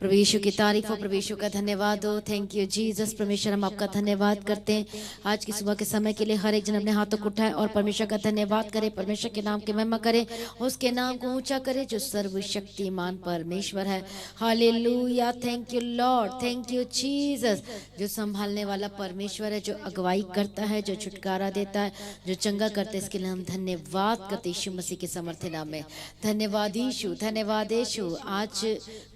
प्रभु यीशु की तारीफ हो, प्रभु यीशु का धन्यवाद हो। Thank you Jesus. परमेश्वर हम आपका धन्यवाद करते हैं आज की सुबह के समय के लिए। हर एक जन अपने हाथों को उठाए और परमेश्वर का धन्यवाद करे, परमेश्वर के नाम की महिमा करे, उसके नाम को ऊंचा करे जो सर्वशक्तिमान परमेश्वर है। Hallelujah. Thank you Lord, thank you Jesus. जो संभालने वाला परमेश्वर है, जो अगुवाई करता है, जो छुटकारा देता है, जो चंगा करता है, इसके लिए हम धन्यवाद करते यीशु मसीह के समर्थ नाम में। धन्यवाद यीशु, धन्यवाद यीशु। आज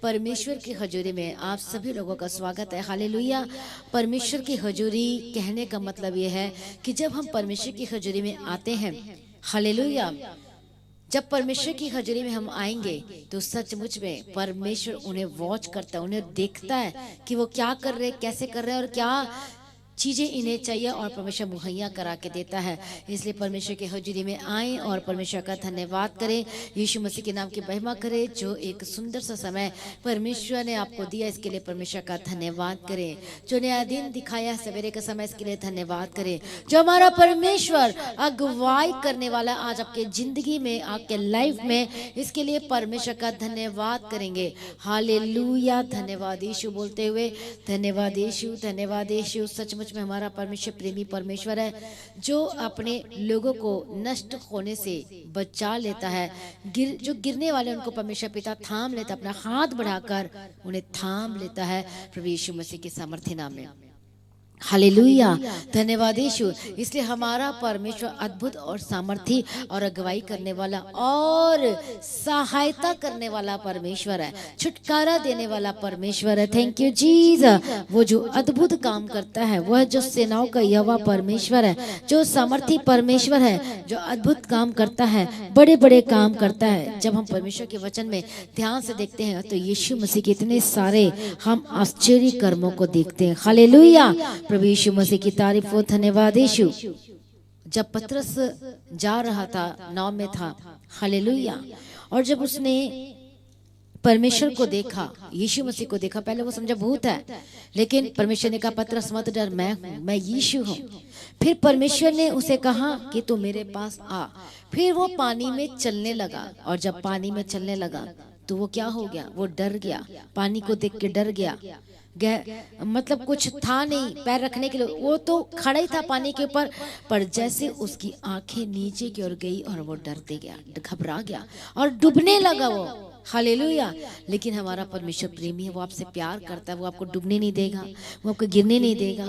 परमेश्वर की हजूरी में आप सभी लोगों का स्वागत है। हालेलुया। परमेश्वर की हजूरी कहने का मतलब यह है कि जब हम परमेश्वर की हजूरी में आते हैं, हालेलुया, जब परमेश्वर की हजूरी में हम आएंगे तो सचमुच में परमेश्वर उन्हें वॉच करता है, उन्हें देखता है कि वो क्या कर रहे, कैसे कर रहे हैं और क्या चीजें इन्हें चाहिए, और परमेश्वर मुहैया करा के देता है। इसलिए परमेश्वर की हजूरी में आए और परमेश्वर का धन्यवाद करें, यीशु मसीह के नाम की महिमा करें। जो एक सुंदर सा समय परमेश्वर ने आपको दिया, इसके लिए परमेश्वर का धन्यवाद करें। जो नया दिन दिखाया सवेरे का समय, इसके लिए धन्यवाद करें। जो हमारा परमेश्वर अगुवाई करने वाला आज आपके जिंदगी में, आपके लाइफ में, इसके लिए परमेश्वर का धन्यवाद करेंगे। हालेलुया। धन्यवाद यीशु बोलते हुए, धन्यवाद यीशु, धन्यवाद यीशु। सचमुच में हमारा परमेश्वर प्रेमी परमेश्वर है, जो अपने लोगों को नष्ट होने से बचा लेता है। जो गिरने वाले उनको परमेश्वर पिता थाम लेता, अपना हाथ बढ़ाकर उन्हें थाम लेता है प्रभु यीशु मसीह के सामर्थ्य नाम में। हालेलुया। धन्यवाद यीशु। इसलिए हमारा परमेश्वर अद्भुत और सामर्थी और अगुवाई करने वाला और सहायता करने वाला परमेश्वर है, छुटकारा देने वाला परमेश्वर है। Thank you Jesus. वो जो अद्भुत काम करता है, वह जो सेनाओं का यहोवा परमेश्वर है, जो सामर्थी परमेश्वर है, जो अद्भुत काम करता है, बड़े बड़े काम करता है। जब हम परमेश्वर के वचन में ध्यान से देखते हैं तो यीशु मसीह के इतने सारे हम आश्चर्य कर्मों को देखते हैं। हालेलुया। प्रभु यीशु मसीह की तारीफ हो। धन्यवाद यीशु। जब पतरस जा रहा था, नाव में था, हालेलुया, और जब उसने परमेश्वर को देखा, यीशु मसीह को देखा, पहले वो समझा भूत है, लेकिन परमेश्वर ने कहा पतरस मत डर, मैं यीशु हूँ। फिर परमेश्वर ने उसे कहा कि तू मेरे पास आ। फिर वो पानी में चलने लगा, और जब पानी में चलने लगा तो वो क्या हो गया, वो डर गया, पानी को देख के डर गया। मतलब कुछ था नहीं पैर रखने के लिए, वो तो खड़ा ही था पानी के ऊपर, पर जैसे उसकी आंखें नीचे की ओर गई और वो डरते गया, घबरा गया और डूबने लगा वो। हालेलुया। लेकिन हमारा परमेश्वर प्रेमी है, वो आपसे प्यार करता है, वो आपको डूबने नहीं देगा, वो आपको गिरने नहीं देगा,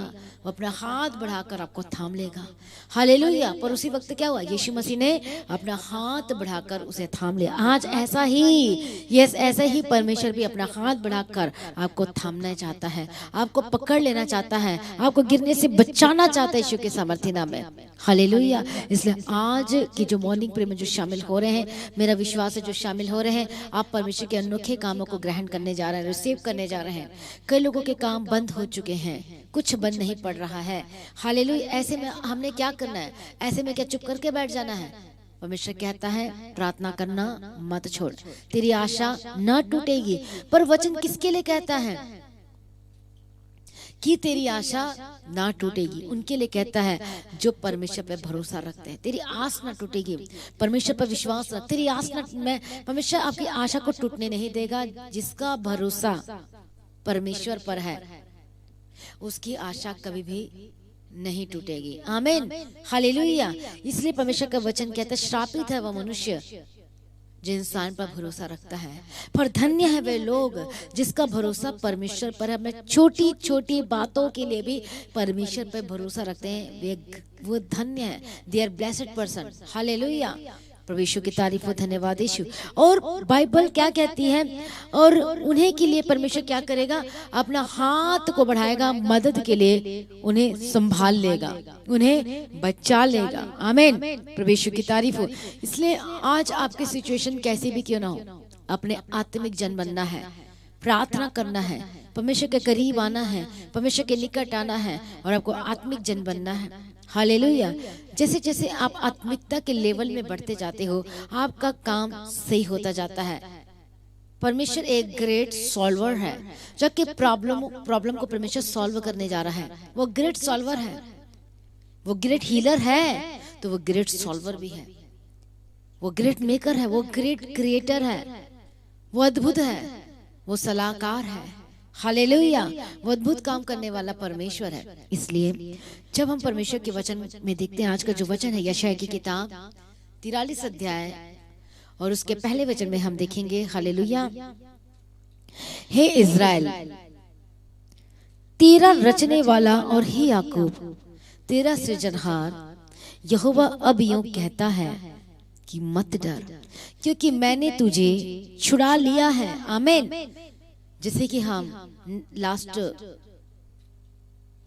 वो अपना हाथ बढ़ाकर आपको थाम लेगा। हालेलुया। पर उसी वक्त क्या हुआ, यीशु मसीह ने अपना हाथ बढ़ाकर उसे थाम लिया। आज ऐसा ही, यस, ऐसा ही परमेश्वर भी अपना हाथ बढ़ाकर आपको थामना चाहता है, आपको पकड़ लेना चाहता है, आपको गिरने से बचाना चाहता है यीशु के सामर्थ्य नाम में। हालेलुया। इसलिए आज की जो मॉर्निंग प्रेयर में जो शामिल हो रहे हैं, मेरा विश्वास है जो शामिल हो रहे हैं, आप परमेश्वर के अनोखे कामों को ग्रहण करने जा रहे हैं, रिसीव करने जा रहे हैं। कई लोगों के काम बंद हो चुके हैं, कुछ बंद नहीं पड़ रहा है। हालेलुया। ऐसे में हमने क्या करना है, ऐसे में क्या चुप करके बैठ जाना है? परमेश्वर कहता है प्रार्थना करना मत छोड़, तेरी आशा न टूटेगी। पर वचन किसके लिए कहता है कि तेरी आशा ना टूटेगी? उनके लिए कहता है जो परमेश्वर पे भरोसा रखते हैं। तेरी आस ना टूटेगी, परमेश्वर पर विश्वास रख, तेरी आस ना, मैं परमेश्वर आपकी आशा को टूटने नहीं देगा। जिसका भरोसा परमेश्वर पर है उसकी आशा कभी भी नहीं टूटेगी। आमीन। हालेलुया। इसलिए परमेश्वर का वचन कहता है श्रापित है वह मनुष्य जो इंसान पर भरोसा रखता है, पर धन्य है वे लोग जिसका भरोसा परमेश्वर पर है। मैं छोटी छोटी बातों के लिए भी परमेश्वर पर भरोसा रखते हैं, वो धन्य है। They are blessed person. Hallelujah. प्रभु यीशु की तारीफ हो। धन्यवाद यीशु। और बाइबल क्या कहती है, और उन्हें के लिए परमेश्वर क्या करेगा, अपना हाथ को बढ़ाएगा मदद के लिए, उन्हें संभाल लेगा, उन्हें बचा लेगा। आमीन। प्रभु यीशु की तारीफ हो। इसलिए आज आपकी सिचुएशन कैसी भी क्यों ना हो, अपने आत्मिक जन बनना है, प्रार्थना करना है, परमेश्वर के करीब आना है, परमेश्वर के निकट आना है, और आपको आत्मिक जन बनना है। हालेलुया। जैसे जैसे आप आत्मिकता के लेवल में बढ़ते जाते हो, आपका काम सही होता जाता है। परमेश्वर एक ग्रेट सॉल्वर है, जबकि प्रॉब्लम को परमेश्वर सॉल्व करने जा रहा है। वो ग्रेट सॉल्वर है, वो ग्रेट हीलर है, तो वो ग्रेट सॉल्वर भी है। वो ग्रेट मेकर है, वो ग्रेट क्रिएटर है, वो अद्भुत है, वो सलाहकार है, हालेलुया, वो अद्भुत काम करने वाला परमेश्वर है। इसलिए जब हम परमेश्वर के वचन में देखते हैं, आज का जो वचन है यशायाह की किताब 43 अध्याय और उसके पहले वचन में हम देखेंगे, हालेलुया, हे इज़राइल तेरा रचने वाला और हे याकूब तेरा सृजनहार यहोवा अब यूं कहता है कि मत डर, क्योंकि मैंने तुझे छुड़ा लिया है। आमीन। जैसे कि हम लास्ट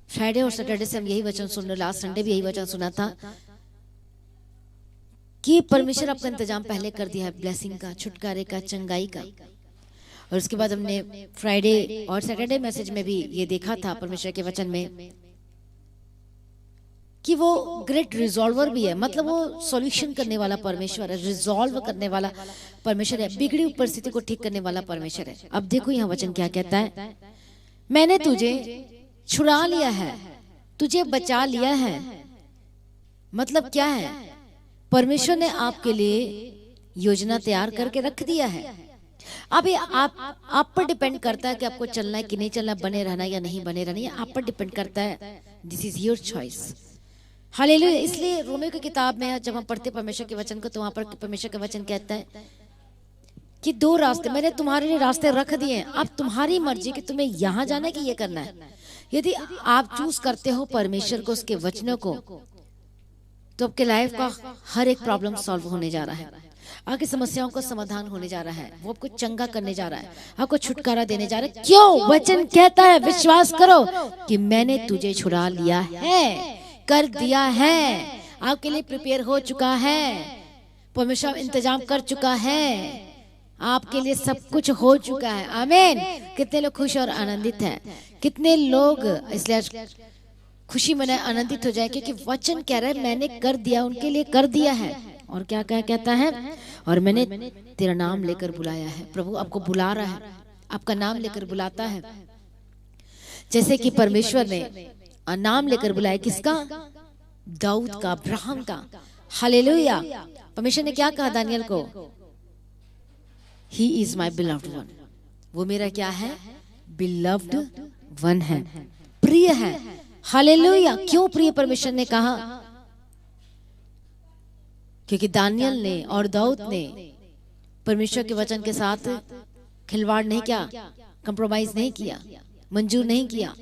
फ्राइडे और सैटरडे से हम यही वचन सुन रहे, लास्ट संडे भी यही वचन सुना था कि परमेश्वर आपका इंतजाम पहले कर दिया है, ब्लेसिंग का, छुटकारे का, चंगाई का। और उसके बाद हमने फ्राइडे और सैटरडे मैसेज में भी ये देखा था परमेश्वर के वचन में कि वो ग्रेट रिजॉल्वर भी है, मतलब वो सॉल्यूशन करने वाला परमेश्वर है, रिजॉल्व करने वाला परमेश्वर है, बिगड़ी हुई परिस्थिति को ठीक करने वाला परमेश्वर है। अब देखो यहाँ वचन क्या कहता है, मैंने तुझे छुड़ा लिया है, तुझे बचा लिया है। मतलब क्या है, परमेश्वर ने आपके लिए योजना तैयार करके रख दिया है। अब ये आप पर डिपेंड करता है कि आपको चलना है कि नहीं चलना, बने रहना या नहीं बने रहना, ये आप पर डिपेंड करता है। This is your choice, hallelujah. इसलिए रोमियो की किताब में जब हम पढ़ते परमेश्वर के वचन को, तो वहां पर परमेश्वर का वचन कहता है कि दो रास्ते मैंने तुम्हारे लिए रास्ते रख दिए हैं, अब तुम्हारी मर्जी कि तुम्हें यहाँ जाना है कि ये करना है। यदि आप चूज करते हो परमेश्वर को, उसके वचनों को, तो आपके लाइफ का हर एक प्रॉब्लम सॉल्व होने जा रहा है, आपकी समस्याओं का समाधान होने जा रहा है, वो आपको चंगा करने जा रहा है, आपको छुटकारा देने जा रहा है। क्यों? वचन कहता है, विश्वास करो कि मैंने तुझे छुड़ा लिया है, कर दिया है, आपके लिए प्रिपेयर हो चुका है, परमेश्वर इंतजाम कर चुका है, आपके लिए सब कुछ हो चुका है। आमीन। कितने लोग खुश और आनंदित हैं? कितने लोग इसलिए खुशी मनाए, आनंदित हो जाए, क्योंकि वचन कह रहा है मैंने कर दिया, उनके लिए कर दिया है। और क्या क्या कहता है, और मैंने तेरा नाम लेकर बुलाया है। प्रभु आपको बुला रहा है, आपका नाम लेकर बुलाता है, जैसे कि परमेश्वर ने नाम लेकर बुलाया किसका? दाऊद का, अब्राहम का। हालेलुया। परमेश्वर ने क्या कहा दानियल को? He is my beloved one, वो मेरा क्या है? बिलव्ड वन है, प्रिय है। हालेलुया। क्यों प्रिय परमेश्वर ने कहा? क्योंकि दानियल ने और दाऊद ने परमेश्वर के वचन के साथ खिलवाड़ नहीं किया, कंप्रोमाइज नहीं किया, मंजूर नहीं किया।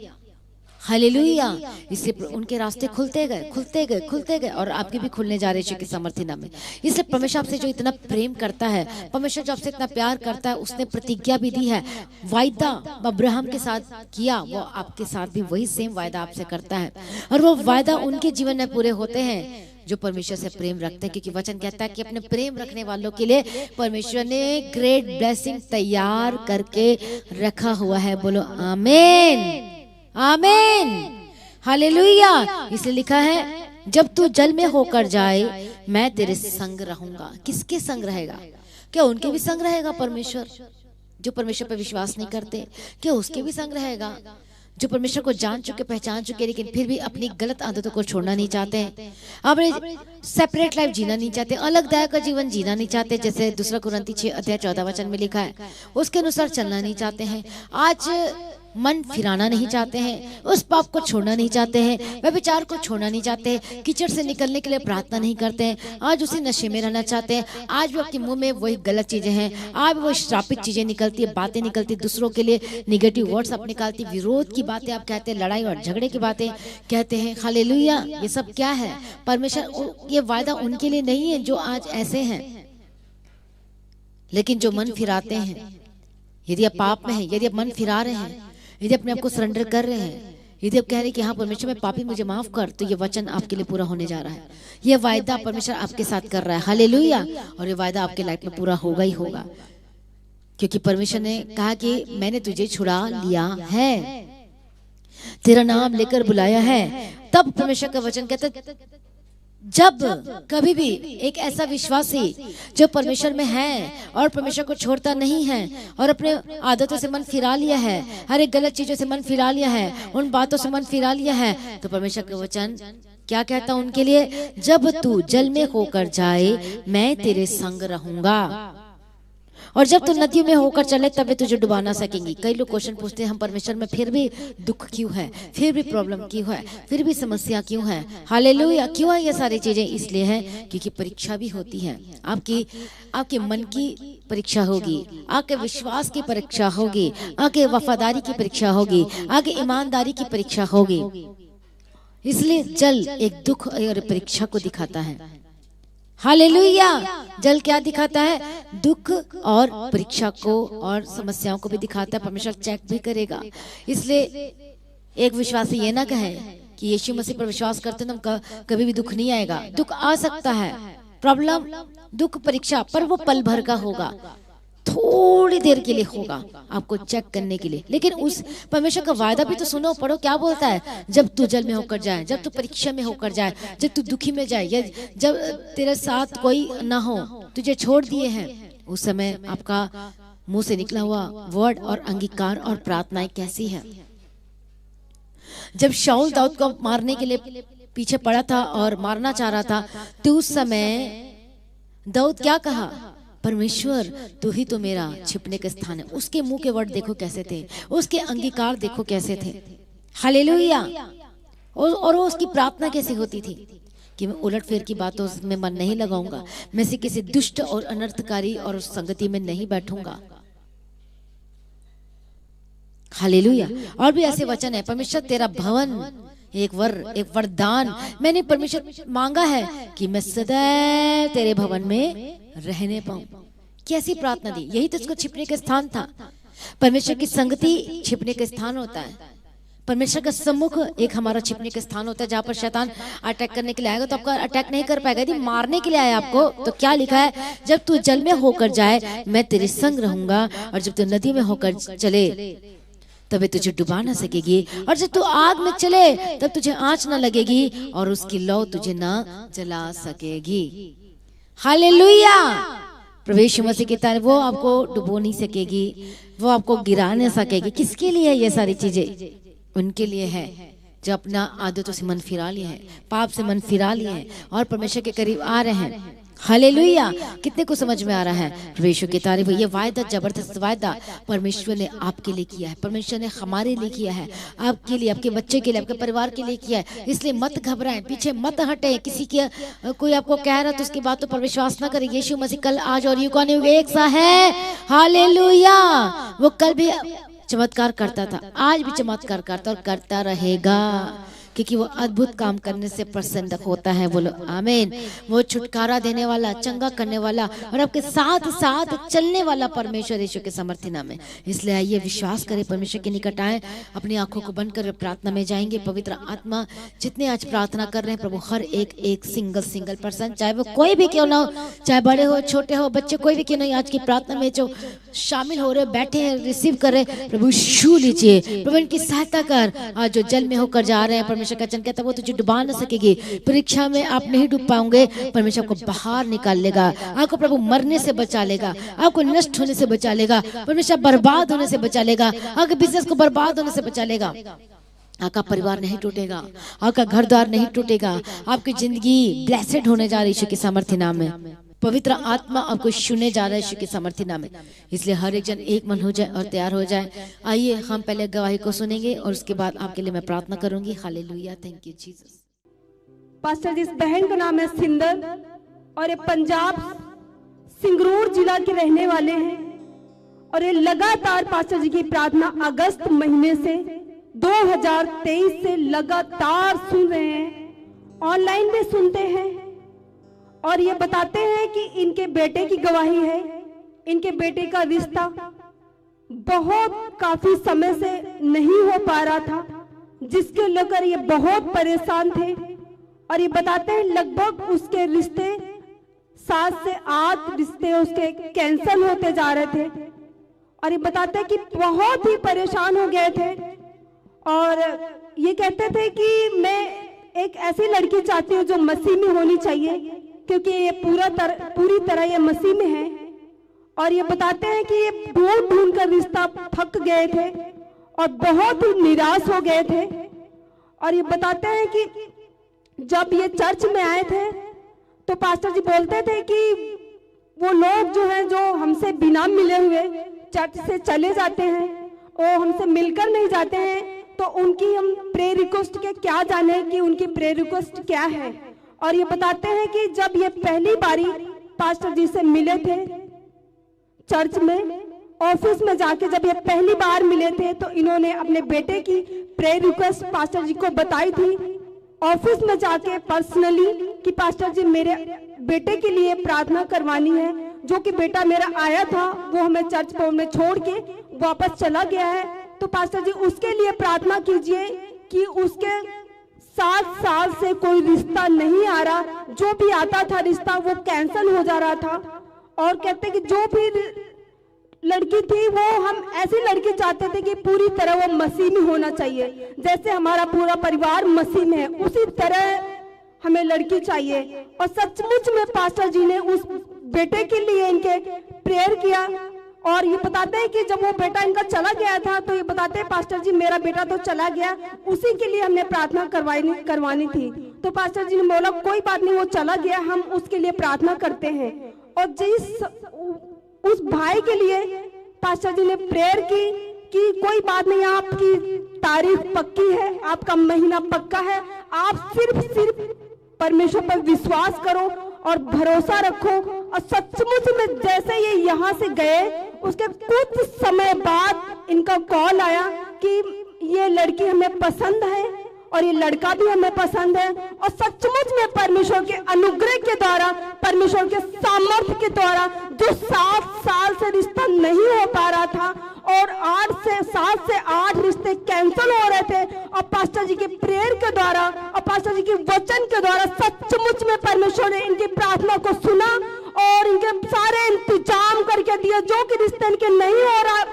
हालेलुया। इससे उनके रास्ते खुलते गए, खुलते गए, खुलते गए, और आपके भी खुलने जा रहे के सामर्थ्य नाम में। इसलिए परमेश्वर आपसे जो इतना प्रेम करता है, परमेश्वर जो आपसे इतना प्यार करता है, उसने प्रतिज्ञा भी दी है, वायदा अब्राहम के साथ किया, वो आपके साथ भी वही सेम वायदा आपसे करता है। और वो वायदा उनके जीवन में पूरे होते हैं जो परमेश्वर से प्रेम रखते हैं, क्योंकि वचन कहता है कि अपने प्रेम रखने वालों के लिए परमेश्वर ने ग्रेट ब्लेसिंग तैयार करके रखा हुआ है। बोलो आमीन, आमीन, हालेलुया। इसलिए लिखा है जब तू जल में होकर जाए मैं तेरे संग रहूंगा। किसके संग रहेगा? क्या उनके भी संग रहेगा परमेश्वर जो परमेश्वर पर विश्वास नहीं करते? क्या उसके भी संग रहेगा जो परमेश्वर को जान चुके, पहचान चुके, लेकिन फिर भी अपनी गलत आदतों को छोड़ना नहीं चाहते हैं, अपने सेपरेट लाइफ जीना नहीं चाहते, अलगदायक का जीवन जीना नहीं चाहते, जैसे 2 कुरिन्ती 6 अध्याय 14 वचन में लिखा है, उसके अनुसार चलना नहीं चाहते हैं, आज मन फिराना नहीं चाहते हैं, उस पाप को छोड़ना नहीं चाहते हैं, व्यभिचार को छोड़ना नहीं चाहते, कीचड़ से निकलने के लिए प्रार्थना नहीं करते हैं, आज उसी नशे में रहना चाहते हैं, आज भी आपके मुंह में वही गलत चीजें हैं, आज वो श्रापित चीजें निकलती है, बातें निकलती, दूसरों के लिए निगेटिव वर्ड्स आप निकालती, विरोध की बातें आप कहते हैं, लड़ाई और झगड़े की बातें कहते हैं। हालेलुया। ये सब क्या है? परमेश्वर, ये वायदा उनके लिए नहीं है जो आज ऐसे हैं, लेकिन जो मन फिराते हैं। यदि आप पाप में हैं, यदि आप मन फिरा रहे हैं, यदि अपने आप को सरेंडर कर रहे हैं, यदि आप कह रहे हैं कि हाँ परमेश्वर मैं पापी, मुझे माफ कर, तो ये वचन आपके लिए पूरा होने जा रहा है। ये वायदा परमेश्वर आपके साथ कर रहा है। हालेलुया। और ये वायदा आपके लाइफ में पूरा होगा ही होगा, क्योंकि परमेश्वर ने कहा कि मैंने तुझे छुड़ा लिया है, तेरा नाम लेकर बुलाया है। तब परमेश्वर का वचन कहता, जब कभी भी एक ऐसा विश्वासी जो परमेश्वर में है और परमेश्वर को छोड़ता नहीं है और अपने आदतों से मन फिरा लिया है, हर एक गलत चीजों से मन फिरा लिया है, उन बातों से मन फिरा लिया है, तो परमेश्वर का वचन क्या कहता उनके लिए? जब तू जल में होकर जाए मैं तेरे संग रहूंगा। और जब तू नदियों में होकर चले तब वे तुझे डुबा ना सकेंगी। कई लोग क्वेश्चन पूछते हैं हम परमेश्वर में फिर भी दुख क्यों है, फिर भी प्रॉब्लम क्यों है, फिर भी समस्या क्यों है। हालेलुया। क्यों है ये सारी चीजें? इसलिए है क्योंकि परीक्षा भी होती है। आपके मन की परीक्षा होगी, आपके विश्वास की परीक्षा होगी, आपके वफादारी की परीक्षा होगी, आपके ईमानदारी की परीक्षा होगी। इसलिए जल एक दुख और परीक्षा को दिखाता है। हालेलुया। जल क्या दिखाता है? दुख और परीक्षा को और समस्याओं को भी दिखाता है। परमेश्वर चेक भी करेगा। इसलिए एक विश्वासी ये ना कहे कि यीशु मसीह पर विश्वास करते हैं तो कभी भी दुख नहीं आएगा। दुख आ सकता है, प्रॉब्लम, दुख, परीक्षा, पर वो पल भर का होगा, थोड़ी देर के लिए होगा, आपको चेक करने के लिए। लेकिन उस परमेश्वर का वायदा भी तो सुनो, पढ़ो, क्या बोलता है? जब तू जल में होकर जाए, जब तू परीक्षा में होकर जाए, जब तू दुखी में जाए, या जब तेरे साथ कोई ना हो, तुझे छोड़ दिए हैं, उस समय आपका मुंह से निकला हुआ वर्ड और अंगीकार और प्रार्थनाएं कैसी है। जब शाऊल दाऊद को मारने के लिए पीछे पड़ा था और मारना चाह रहा था, तो उस समय दाऊद क्या कहा? परमेश्वर तू ही तो मेरा छिपने का स्थान है। उसके मुंह के वर्ड देखो कैसे थे, उसके अंगीकार देखो कैसे थे। हालेलुया। और वो उसकी प्रार्थना कैसी होती थी कि मैं उलट फेर की बातों में मन नहीं लगाऊंगा, मैं से किसी दुष्ट और अनर्थकारी और उस संगति में नहीं बैठूंगा। हालेलुया। और भी ऐसे वचन है, परमेश्वर तेरा भवन एक वरदान मैंने परमेश्वर मांगा है कि मैं सदैव तेरे भवन में रहने पाऊं। कैसी प्रार्थना दी! यही तो उसको छिपने का स्थान था। परमेश्वर की संगति छिपने का स्थान होता है। परमेश्वर का सम्मुख एक हमारा छिपने का स्थान होता है, जहां पर शैतान अटैक करने के लिए आएगा तो आपका अटैक नहीं कर पाएगा। यदि मारने के लिए आया आपको तो क्या लिखा है? जब तू जल में होकर जाए मैं तेरे संग रहूंगा, और जब तू नदी में होकर चले तब तुझे डुबा ना सकेगी, और जब तू आग में चले तब तुझे आंच ना लगेगी, और उसकी लौ तुझे ना जला सकेगी। हालेलुया। प्रभु यीशु मसीह की तरह वो आपको डुबो नहीं सकेगी, वो आपको गिरा नहीं सकेगी। किसके लिए ये सारी चीजें? उनके लिए है जो अपना आदतों से मन फिरा लिए हैं, पाप से मन फिरा लिए हैं और परमेश्वर के करीब आ रहे हैं। हालेलुया। कितने को समझ में आ रहा है? परमेश्वर की तारीफ। ये वायदा, जबरदस्त वायदा परमेश्वर ने आपके लिए किया है, परमेश्वर ने हमारे लिए किया है, आपके लिए, आपके बच्चे के लिए, आपके परिवार के लिए किया है। इसलिए मत घबराएं, पीछे मत हटे। किसी के कोई आपको कह रहा तो उसकी बातों पर विश्वास ना करें। यीशु मसीह कल, आज और युगानुयुग एक सा है। हालेलुया। वो कल भी चमत्कार करता था, आज भी चमत्कार करता और करता रहेगा, क्योंकि वो अद्भुत काम करने से प्रसन्न होता है। बोलो आमीन। वो छुटकारा देने वाला, चंगा करने वाला और आपके साथ साथ चलने वाला परमेश्वर यीशु के समर्थी नाम है। इसलिए आइए विश्वास करें, परमेश्वर के निकट आए, अपनी आंखों को बंद कर प्रार्थना में जाएंगे। पवित्र आत्मा जितने आज प्रार्थना कर रहे हैं प्रभु, हर एक सिंगल पर्सन, चाहे वो कोई भी क्यों ना हो, चाहे बड़े हो, छोटे हो, बच्चे, कोई भी क्यों नहीं, आज की प्रार्थना में जो शामिल हो रहे, बैठे हैं, रिसीव कर रहे, प्रभु छू लीजिए। प्रभु इनकी सहायता कर। आज जो जल में होकर जा रहे हैं, परमेश्वर का वचन कहता है वो तुझे डुबा न सकेगी। परीक्षा में आप नहीं डूब पाओगे, परमेश्वर आपको बाहर निकाल लेगा, आपको प्रभु मरने से बचा लेगा, आपको नष्ट होने से बचा लेगा, परमेश्वर बर्बाद होने से बचा लेगा, आपके बिजनेस को बर्बाद होने से बचा लेगा। आपका परिवार नहीं टूटेगा, आपका घर द्वार नहीं टूटेगा, आपकी जिंदगी ब्लेसेड होने जा रही है यीशु के सामर्थ्य नाम में। पवित्र आत्मा आपको छूने जा रहा है यीशु के सामर्थ्य नाम में। इसलिए हर एक जन एक मन हो जाए और तैयार हो जाए। आइए हम पहले गवाही को सुनेंगे और उसके बाद आपके लिए मैं प्रार्थना करूंगी। Hallelujah. Thank you Jesus. Pastor ji, इस बहन का नाम है सिंदर और ये पंजाब सिंगरूर जिला के रहने वाले हैं, और ये लगातार पास्टर जी की प्रार्थना अगस्त महीने से 2023 से लगातार सुन रहे हैं, ऑनलाइन भी सुनते हैं, और ये बताते हैं कि इनके बेटे की गवाही है। इनके बेटे का रिश्ता बहुत काफी समय से नहीं हो पा रहा था, जिसके लेकर ये बहुत परेशान थे, और ये बताते हैं लगभग उसके रिश्ते 7 से 8 रिश्ते उसके कैंसिल होते जा रहे थे, और ये बताते हैं कि बहुत ही परेशान हो गए थे, और ये कहते थे कि मैं एक ऐसी लड़की चाहती हूँ जो मसीह में होनी चाहिए, क्योंकि ये पूरी तरह ये मसीह में है। और ये बताते हैं कि ये ढूंढ कर रिश्ता थक गए थे और बहुत ही निराश हो गए थे। और ये बताते हैं कि जब ये चर्च में आए थे तो पास्टर जी बोलते थे कि वो लोग जो हैं, जो हमसे बिना मिले हुए चर्च से चले जाते हैं और हमसे मिलकर नहीं जाते हैं, तो उनकी हम प्रेयर रिक्वेस्ट के क्या जाने कि उनकी प्रेयर रिक्वेस्ट क्या है। और ये बताते हैं कि जब ये पहली बारी पास्टर जी से मिले थे चर्च में, ऑफिस में जाके जब ये पहली बार मिले थे, तो इन्होंने अपने बेटे की प्रेयर रिक्वेस्ट पास्टर जी को बताई थी ऑफिस में जाके पर्सनली कि पास्टर जी मेरे बेटे के लिए प्रार्थना करवानी है, जो कि बेटा मेरा आया था वो हमें चर्च में छोड़ के वापस चला गया है, तो पास्टर जी उसके लिए प्रार्थना कीजिए कि उसके 7 साल से कोई रिश्ता नहीं आ रहा, जो भी आता था रिश्ता वो कैंसिल हो जा रहा था। और कहते कि जो भी लड़की थी वो हम ऐसी लड़की चाहते थे कि पूरी तरह वो मसीह में होना चाहिए, जैसे हमारा पूरा परिवार मसीह में है उसी तरह हमें लड़की चाहिए। और सचमुच में पास्टर जी ने उस बेटे के लिए इनके प्रेयर किया। और ये बताते हैं कि जब वो बेटा इनका चला गया था, तो ये बताते हैं पास्टर जी मेरा बेटा तो चला गया, उसी के लिए हमने प्रार्थना करवानी थी। तो पास्टर जी ने बोला कोई बात नहीं, वो चला गया, हम उसके लिए प्रार्थना करते हैं। और उस भाई के लिए पास्टर जी ने प्रेयर की कि कोई बात नहीं, आपकी तारीख पक्की है, आपका महीना पक्का है, आप सिर्फ परमेश्वर पर विश्वास करो और भरोसा रखो। और सचमुच में जैसे ये यहाँ से गए, उसके कुछ समय बाद इनका कॉल आया कि ये लड़की हमें पसंद है और ये लड़का भी हमें पसंद है। और सचमुच में परमेश्वर के अनुग्रह के द्वारा, परमेश्वर के सामर्थ्य के द्वारा, जो 7 साल से रिश्ता नहीं हो पा रहा था और 7 से 8 रिश्ते कैंसिल हो रहे थे, और पास्टर जी के प्रेयर के द्वारा और पास्टर जी के वचन के द्वारा सचमुच में परमेश्वर ने इनकी प्रार्थना को सुना और इनके सारे इंतजाम करके दिया, जो कि रिश्ते इनके नहीं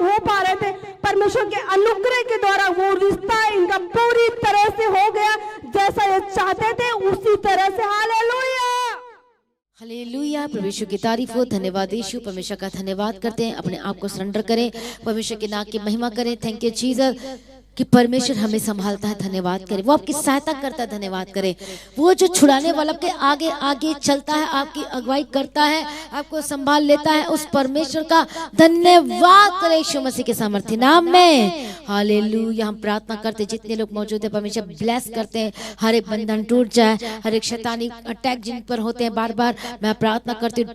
हो पा रहे थे। परमेश्वर के अनुग्रह के द्वारा वो रिश्ता इनका पूरी तरह से हो गया, जैसा ये चाहते थे उसी तरह से। हालेलुया, हालेलुया, परमेश्वर की तारीफ हो। धन्यवाद यीशु, परमेश्वर का धन्यवाद करते हैं, अपने आप को सरेंडर करें, परमेश्वर के नाम की महिमा करें। थैंक यू जीसस कि परमेश्वर हमें संभालता है। धन्यवाद करें, वो आपकी सहायता करता है। धन्यवाद करें, वो जो छुड़ाने वाला आपके आगे आगे चलता है, आपकी अगुवाई करता है, आपको संभाल लेता है, उस परमेश्वर का धन्यवाद करें यीशु मसीह के सामर्थ्य नाम में। हालेलुया, हम प्रार्थना करते जितने लोग मौजूद है परमेश्वर ब्लेस करते हैं, हर एक बंधन टूट जाए, हर एक शैतानी अटैक जिन पर होते हैं बार बार, मैं प्रार्थना करती हूँ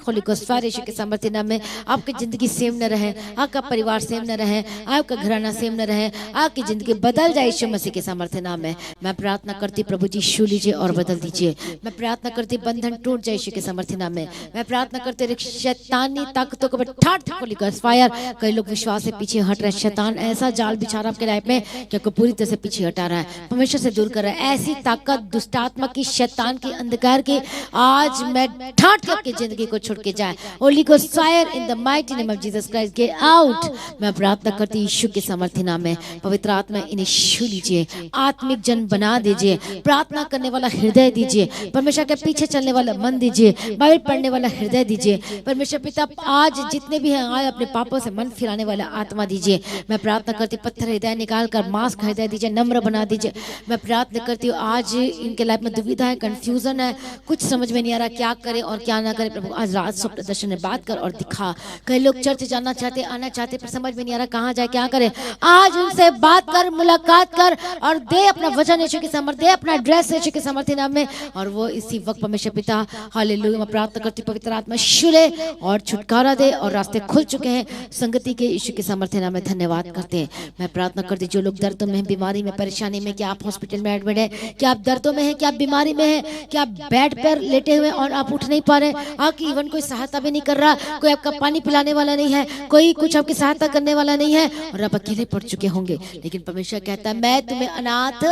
होली गोस्ट फायर यीशु के सामर्थ्य नाम में आपकी जिंदगी सेम न रहे, आपका परिवार सेम न रहे, आपका घराना सेम न रहे, आपकी जिंदगी बदल जाए यीशु मसीह के सामर्थ्य नाम में। मैं प्रार्थना करती प्रभु जी छू लीजिए और बदल दीजिए। मैं प्रार्थना करती बंधन टूट जाए यीशु के सामर्थ्य नाम में। मैं प्रार्थना करती शैतानी ताकतों को होली गोस्ट फायर। कई लोग विश्वास से पीछे हट रहे हैं, शैतान ऐसा जाल बिछा रहा है आपके लाइफ में कि आपको पूरी तरह से पीछे हटा रहा है, परमेश्वर से दूर कर रहा है। ऐसी ताकत दुष्टात्मा की, शैतान की, अंधकार की आज मैं ठाट आपकी जिंदगी को छोड़ के जाए। Holi Ghost fire in the mighty name of Jesus Christ, get out. मैं प्रार्थना करती यीशु के सामर्थ्य नाम में। पवित्र आत्मा इन्हें छू लीजिए, आत्मिक जन बना दीजिए, प्रार्थना करने वाला हृदय दीजिए, परमेश्वर के पीछे चलने वाला मन दीजिए, बाइबल पढ़ने वाला हृदय दीजिए। परमेश्वर पिता आज जितने भी हैं आज अपने पापों से मन फिराने वाला आत्मा दीजिए। मैं प्रार्थना करती पत्थर हृदय निकाल कर मांस का हृदय दीजिए, नम्र बना दीजिए। मैं प्रार्थना करती हूँ आज इनके लाइफ में दुविधा है, कंफ्यूजन है, कुछ समझ में नहीं आ रहा क्या करे और क्या ना करे। प्रभु आज रात स्वप्न दर्शन में बात कर और दिखा। कई लोग चर्च जाना चाहते, आना चाहते, पर समझ में नहीं आ रहा कहाँ जाए क्या करे। आज उनसे बात कर, मुलाकात कर और दे अपना वचन यीशु के सामर्थ्य, दे अपना एड्रेस यीशु के सामर्थ्य नाम में। और वो इसी वक्त परमेश्वर पिता हालेलुया मैं प्रार्थना करती पवित्र आत्मा शुले और छुटकारा दे और रास्ते खुल चुके हैं संगति के यीशु के सामर्थ्य नाम में। धन्यवाद करते हैं। मैं प्रार्थना करती जो लोग दर्दों में हैं, बीमारी में, परेशानी में, क्या आप हॉस्पिटल में एडमिट है, क्या आप दर्दों में हैं, क्या आप बीमारी में हैं, क्या आप बेड पर लेटे हुए और आप उठ नहीं पा रहे, आपकी इवन कोई सहायता भी नहीं कर रहा, कोई आपका पानी पिलाने वाला नहीं है, कोई कुछ आपकी सहायता करने वाला नहीं है और आप अकेले पड़ चुके होंगे, लेकिन परमेश्वर कहता है मैं तुम्हें अनाथ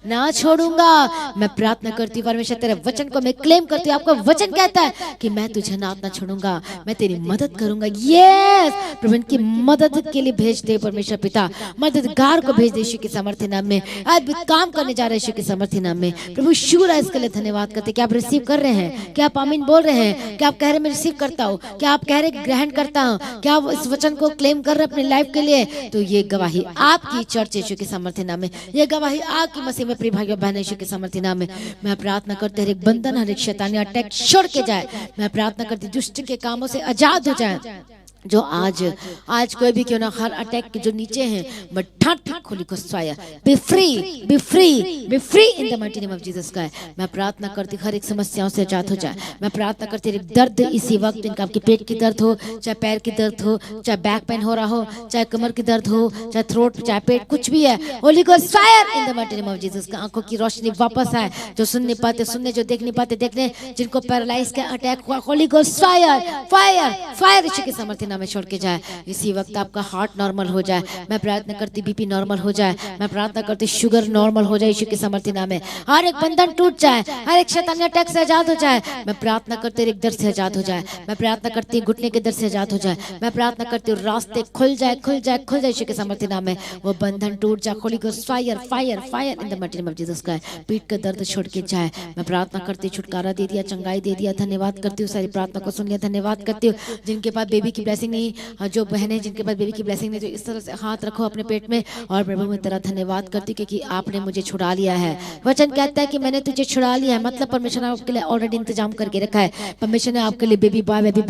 ना छोड़ूंगा। मैं प्रार्थना करती हूँ परमेश्वर तेरे वचन को मैं क्लेम करती हूँ। आपका वचन कहता है कि मैं तुझे अनाथ ना छोड़ूंगा, मैं तेरी मदद करूंगा। यस प्रभु, इनकी मदद के लिए भेज दे परमेश्वर पिता। मददगार को भेज दे यीशु के सामर्थ्य नाम में। अद्भुत काम करने जा रहे यीशु के सामर्थ्य नाम में। प्रभु शुक्र है इसके लिए धन्यवाद करते। क्या आप रिसीव कर रहे हैं? क्या आप आमीन बोल रहे हैं? क्या आप कह रहे हैं मैं रिसीव करता हूँ? क्या आप कह रहे हैं ग्रहण करता हूँ? क्या आप इस वचन को क्लेम कर रहे हैं अपने लाइफ के लिए? तो ये गवाही आपकी चर्च यीशु के सामर्थ्य नाम में, ये गवाही आपकी मसीह में प्रिय भाइयों बहन यीशु के सामर्थ्य नाम में। मैं प्रार्थना करते हर एक बंधन, हर एक शैतानी अटैक छोड़ के जाए। मैं प्रार्थना करती दुष्ट के कामों से आजाद हो जाए। जो आज कोई भी क्यों ना, हर अटैक के जो नीचे हैं, बट ठाठ खोली को स्वाया be free, be free, be free in the mighty name of Jesus का। मैं प्रार्थना करती हर एक समस्याओं से आजाद हो जाए। मैं प्रार्थना करती हर एक दर्द इसी वक्त, इनका आपके पेट की दर्द हो, चाहे पैर की दर्द हो, चाहे बैक पेन हो रहा हो, चाहे कमर की दर्द हो, चाहे थ्रोट, चाहे पेट, कुछ भी है, Holi Ghost fire in the mighty name of Jesus का। आंखों की रोशनी वापस आए, जो सुन नहीं पाते सुनने, जो देख नहीं पाते देखने, जिनको पैरालाइज का अटैक हुआ, Holy Ghost fire, fire, fire यीशु के सामर्थ्य में छोड़ के जाए। इसी वक्त आपका हार्ट नॉर्मल हो जाए। मैं प्रार्थना करती बीपी नॉर्मल हो जाए। मैं प्रार्थना करती शुगर नॉर्मल हो जाए यीशु के सामर्थ्य नाम में। हर एक बंधन टूट जाए, हर एक शैतानी अटैक से आजाद हो जाए। मैं प्रार्थना करती एक दर्द से आजाद हो जाए। मैं प्रार्थना करती घुटने के दर्द से आजाद हो जाए। मैं प्रार्थना करती हूँ रास्ते खुल जाए, खुल जाए, खुल जाए यीशु के सामर्थ्य नाम में। वो बंधन टूट जाए। Holi Ghost fire, fire, fire in the mighty name of Jesus का। पीठ का दर्द छोड़ के जाए। मैं प्रार्थना करती छुटकारा दे दिया, चंगाई दे दिया। धन्यवाद करती हूँ सारी प्रार्थना को सुन लिया। धन्यवाद करती हूँ जिनके पास बेबी की ब्लेसिंग नहीं, जो बहनें जिनके पास बेबी की ब्लेसिंग नहीं, तो इस तरह से हाथ रखो अपने पेट में। और प्रभु मैं तेरा धन्यवाद करती हूँ क्योंकि आपने मुझे छुड़ा लिया है। वचन कहता है कि मैंने तुझे छुड़ा लिया है, मतलब परमेश्वर ने आपके लिए ऑलरेडी इंतजाम करके रखा है। परमेश्वर ने आपके लिए बेबी बॉय, बेबी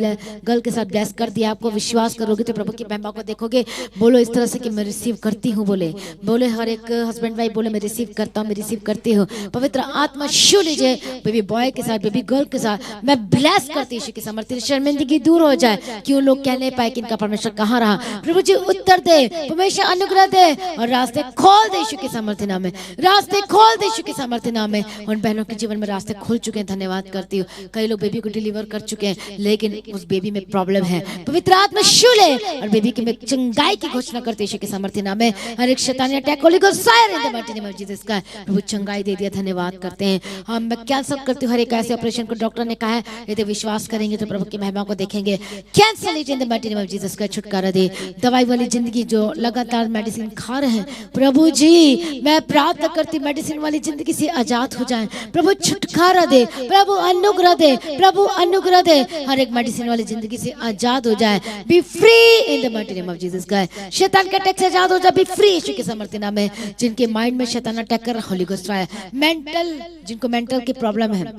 गर्ल के साथ ब्लेस कर दिया। आपको विश्वास करोगे तो प्रभु की महिमा को देखोगे। बोलो इस तरह से कि मैं रिसीव करती हूँ। बोले हर एक हस्बैंड वाइफ बोले मैं रिसीव करता हूँ, मैं रिसीव करती हूँ। पवित्र आत्मा छू लीजिए बेबी बॉय के साथ, बेबी गर्ल के साथ। मैं ब्लेस करती हूँ कि सामर्थ्य, शर्मिंदगी दूर हो जाए। क्यों लोग कह नहीं पाए कि इनका परमेश्वर कहाँ रहा। प्रभु जी उत्तर दे, परमेश्वर अनुग्रह दे और रास्ते खोल दे यीशु के सामर्थ्य नाम में। रास्ते खोल दे यीशु के सामर्थ्य नाम में। उन बहनों के जीवन में रास्ते खुल चुके हैं। धन्यवाद करती हूँ। कई लोग बेबी को डिलीवर कर चुके हैं लेकिन उस बेबी में प्रॉब्लम है। पवित्र आत्मा छू ले और बेबी की में चंगाई की घोषणा करते यीशु के सामर्थ्य नाम में। हर एक शैतानी attack Holi Ghost fire in the mighty name of Jesus का। प्रभु चंगाई दे दिया। धन्यवाद करते हैं। हम मैं कैंसल करती हूँ हर एक ऐसे ऑपरेशन को डॉक्टर ने कहा है यदि विश्वास करेंगे तो प्रभु की महिमा को देखेंगे। Cancel it in the mighty name of Jesus का। छुटकारा दे। दवाई वाली जिंदगी जो लगातार मेडिसिन खा रहे हैं, प्रभु जी मैं प्रार्थना करती मेडिसिन वाली जिंदगी से आजाद हो जाएं। प्रभु छुटकारा दे, प्रभु अनुग्रह दे, प्रभु अनुग्रह दे। हर एक मेडिसिन वाली जिंदगी से आजाद हो जाए। B free in the mighty name of Jesus का। शैतान के अटैक से आजाद हो जाए। बी फ्री यीशु के सामर्थ्य नाम में। जिनके माइंड में शैतान अटैक कर रहा, होली गोस्ट फायर। मेंटल, जिनको मेंटल की प्रॉब्लम है,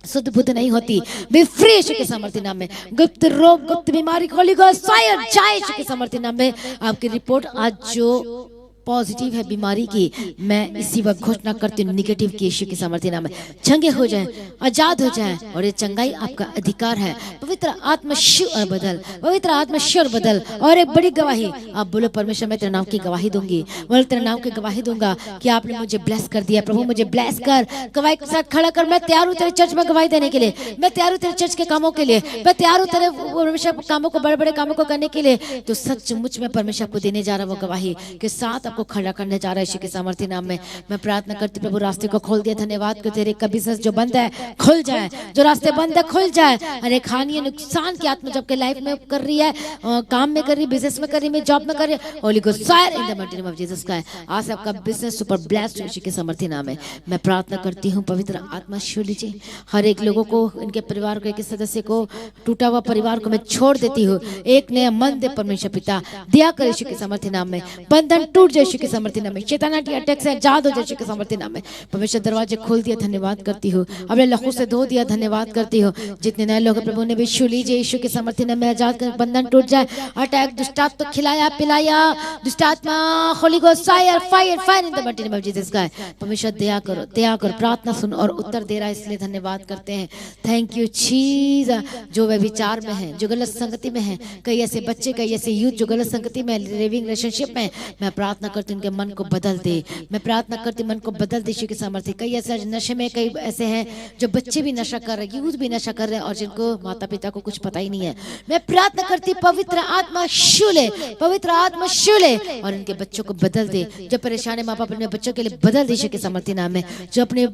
शुद्ध बुद्ध नहीं होती, बी फ्री यीशु के सामर्थ्य नाम में। गुप्त रोग, गुप्त बीमारी, होली गोस्ट फायर जाए यीशु के सामर्थ्य नाम में। आपकी रिपोर्ट आज जो पॉजिटिव है बीमारी की, मैं इसी वक्त घोषणा करती हूँ निगेटिव की यीशु के सामर्थ्य नाम में चंगे हो जाएं, आजाद हो जाएं। और ये चंगाई आपका अधिकार है। पवित्र आत्मा शु और बदल, पवित्र आत्मा शु और बदल। और एक बड़ी गवाही, आप बोलो परमेश्वर मैं तेरे नाम की गवाही दूंगी। बोलो तेरे नाम की गवाही दूंगा कि आपने मुझे ब्लेस कर दिया। प्रभु मुझे ब्लेस कर। गवाही के साथ खड़ा कर। मैं तैयार हूँ तेरे चर्च में गवाही देने के लिए। मैं तैयार हूँ तेरे चर्च के कामों के लिए। मैं तैयार हूँ तेरे परमेश्वर कामों को, बड़े बड़े कामों को करने के लिए। तो सचमुच में परमेश्वर आपको देने जा रहा वो गवाही के साथ को खड़ा करने जा रहा है यीशु के सामर्थ्य नाम में। मैं प्रार्थना करती प्रभु रास्ते को खोल दिया। धन्यवाद को तेरे का बिजनेस जो बंद है खुल जाए, जो रास्ते बंद है खुल जाए। अरे हानि नुकसान की आत्मा जब के लाइफ में कर रही है, काम में कर रही, बिजनेस में कर रही, मैं जॉब में कर रही, Holi Ghost fire in the mighty name of Jesus का। आज आपका बिजनेस सुपर ब्लेस्ड यीशु के सामर्थ्य नाम है। मैं प्रार्थना करती हूँ पवित्र आत्मा छू लीजिए हर एक लोगों को, इनके परिवार को, एक सदस्य को, टूटा हुआ परिवार को मैं छोड़ देती हूँ। एक नया मन दे परमेश्वर पिता, दिया कर यीशु के सामर्थ्य नाम में। बंधन टूट जाए यीशु के सामर्थ्य नाम में। शैतानी अटैक से आजाद हो जाए यीशु के सामर्थ्य नाम में। परमेश्वर दरवाजे खोल दिया। धन्यवाद करती हूँ। अपने लहू से धो दिया। धन्यवाद करती हूँ। जितने नए लोग प्रभु ने भी छू लीजिए यीशु के सामर्थ्य नाम में। आजाद कर, बंधन टूट जाए। अटैक दुष्टात्मा खिलाया पिलाया, दुष्टात्मा Holi Ghost fire, fire, fire in the mighty name of Jesus का। परमेश्वर दया करो, दया करो। प्रार्थना सुन और उत्तर दे रहा है, इसलिए धन्यवाद करते हैं। थैंक यू चीज। जो वे विचार में है, जो गलत संगति में है, कई ऐसे बच्चे, कई ऐसे यूथ जो गलत संगति में, लिविंग रिलेशनशिप में, मैं प्रार्थना करती हूँ उनके मन को बदल दे। मैं प्रार्थना करती मन को बदल दे यीशु के सामर्थ्य। कई ऐसे नशे में, कई ऐसे हैं जो बच्चे भी नशा कर रहे हैं, यूथ भी नशा कर रहे हैं और जिनको माता पिता को कुछ पता ही नहीं है। मैं प्रार्थना करती पवित्र आत्मा छू ले, पवित्र आत्मा छू ले और इनके बच्चों को बदल दे। जो परेशान है माँ बाप अपने बच्चों के लिए बदल दे यीशु के सामर्थ्य नाम में। जो अपने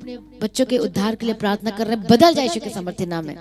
बच्चों के उद्धार के लिए प्रार्थना कर रहे हैं बदल जाए यीशु के सामर्थ्य नाम में।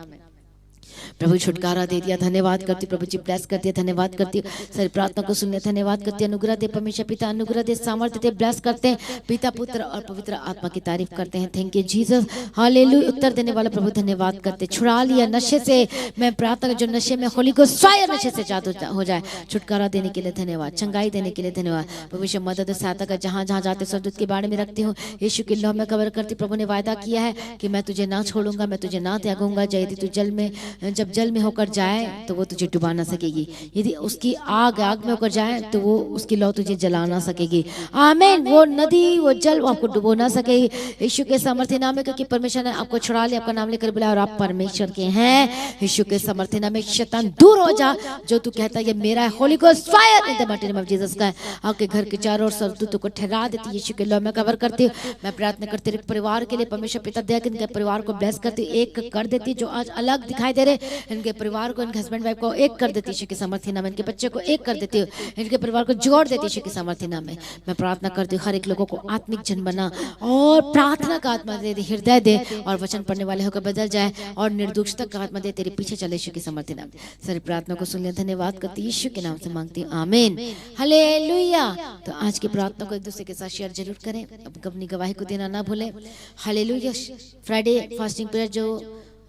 प्रभु छुटकारा दे दिया, धन्यवाद करती हूँ प्रभु जी, ब्लेस कर दिया, धन्यवाद करती हूँ सारी प्रार्थना को सुनने, धन्यवाद करती हूँ। अनुग्रह दे परमेश्वर पिता, अनुग्रह दे, सामर्थ्य दे, ब्लेस करते हैं पिता, पुत्र और पवित्र आत्मा की तारीफ करते हैं। Thank you Jesus, hallelujah. उत्तर देने वाला प्रभु धन्यवाद करते, छुड़ा लिया नशे से, मैं प्रार्थना जो नशे में होली को फायर नशे से जादू हो जाए, छुटकारा देने के लिए धन्यवाद, चंगाई देने के लिए धन्यवाद। भविष्य मदद सहायता कर, जहाँ जहाँ जाते स्वर्गदूत के बारे में रखती हूँ, यीशु के लौ में कवर करती। प्रभु ने वायदा किया है कि मैं तुझे ना छोड़ूंगा, मैं तुझे ना त्यागूंगा। यदि तू जल में, जब जल में होकर जाए तो वो तुझे डुबा ना सकेगी, यदि उसकी आग में होकर जाए तो वो उसकी लौ तुझे जला ना सकेगी। आमीन। वो नदी, वो जल वो आपको डुबो ना सकेगी, यीशु के सामर्थ्य नाम में, क्योंकि परमेश्वर ने आपको छुड़ा लिया, आपका नाम लेकर बुलाया और आप परमेश्वर के हैं। यीशु के सामर्थ्य नाम में शैतान दूर हो जा, जो तू कहता है ये मेरा है, Holi Ghost fire in the mighty name of Jesus का आपके घर के चारों ओर स्वर्गदूतों को ठहरा देती, यीशु के लौ में कवर करती हूँ। मैं प्रार्थना करती हूँ परिवार के लिए, परमेश्वर पिता दया कि इनके परिवार को ब्लेस करती, एक कर देती, जो आज अलग दिखाई दे रहे इनके परिवार को, इनके हस्बैंड वाइफ को एक कर देती यीशु के सामर्थ्य नाम में, इनके बच्चे को एक कर देती हूँ, इनके परिवार को जोड़ देती यीशु के सामर्थ्य नाम में। मैं प्रार्थना करती हूँ हर एक लोगों को आत्मिक जन बना और प्रार्थना का आत्मा दे, हृदय दे, और वचन पढ़ने वाले होकर बदल जाए, और निर्दोषता का आत्मा दे, तेरे पीछे चले यीशु के सामर्थ्य नाम। सारी प्रार्थना को सुन ले, धन्यवाद करती यीशु के नाम से मांगती हूँ, आमीन, हालेलुया। तो आज की प्रार्थना को एक दूसरे के साथ शेयर जरूर करें, अपनी गवाही को देना ना भूलें। हालेलुया। फ्राइडे फास्टिंग प्रेयर जो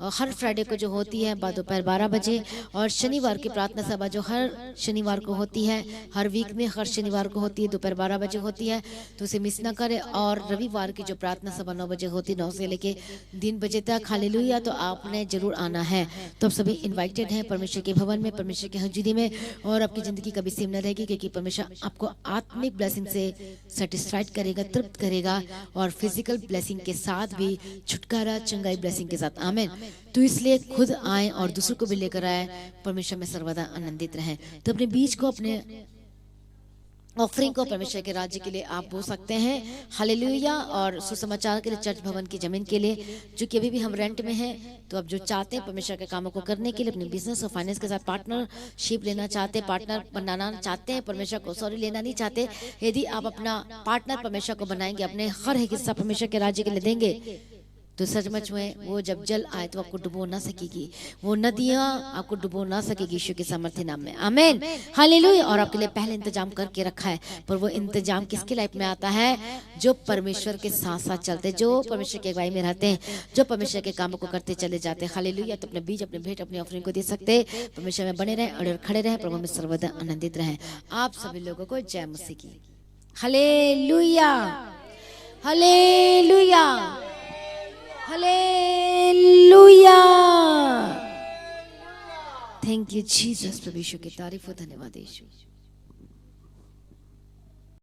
हर फ्राइडे को जो होती है दोपहर 12 बजे, और शनिवार की प्रार्थना सभा जो हर शनिवार को होती है, हर वीक में हर शनिवार को होती है, दोपहर 12 बजे होती है, तो उसे मिस ना करें। और रविवार की जो प्रार्थना सभा 9 बजे होती है, 9 से लेके 3 बजे तक, हालेलुया। तो आपने जरूर आना है। तो आप सभी इन्वाइटेड हैं परमेश्वर के भवन में, परमेश्वर की हजूरी में, और आपकी जिंदगी कभी सेम न रहेगी, क्योंकि परमेश्वर आपको आत्मिक ब्लेसिंग से सेटिस्फाइड करेगा, तृप्त करेगा, और फिजिकल ब्लेसिंग के साथ भी छुटकारा, चंगाई ब्लेसिंग के साथ, आमीन। तो इसलिए खुद आए और दूसरों को भी लेकर आए, परमेश्वर में सर्वदा आनंदित रहें। तो अपने बीज को, अपने ऑफरिंग को परमेश्वर के राज्य के लिए आप बो सकते हैं, हालेलुया। और सुसमाचार के लिए, चर्च भवन की जमीन के लिए, जो कि अभी भी हम रेंट में हैं, तो आप जो चाहते हैं परमेश्वर के कामों को करने के लिए, अपने बिजनेस और फाइनेंस के साथ पार्टनरशिप लेना चाहते हैं, पार्टनर बनाना चाहते हैं, परमेश्वर को लेना नहीं चाहते, यदि आप अपना पार्टनर परमेश्वर को बनाएंगे, अपने हर एक हिस्सा परमेश्वर के राज्य के लिए देंगे, तो सचमुच में वो जब जल आए तो आपको डुबो ना सकेगी, वो नदियां आपको डुबो ना सकेगी यीशु के सामर्थ्य नाम में, आमीन, हालेलुया। और आपके लिए पहले इंतजाम करके रखा है, पर वो इंतजाम किसकी लाइफ में आता है? जो परमेश्वर के साथ साथ चलते, जो परमेश्वर की अगुवाई में रहते हैं, जो परमेश्वर के कामों को करते चले जाते हैं, हालेलुया। तो अपने बीज, अपने भेंट, अपनी ऑफरिंग को दे सकते, परमेश्वर में बने रहें और खड़े रहें, प्रभु में सर्वदा आनंदित रहें। आप सभी लोगों को जय मसीह की, hallelujah, hallelujah, hallelujah. Thank you Jesus. प्रभु यीशु की तारीफ हो, धन्यवाद यीशु।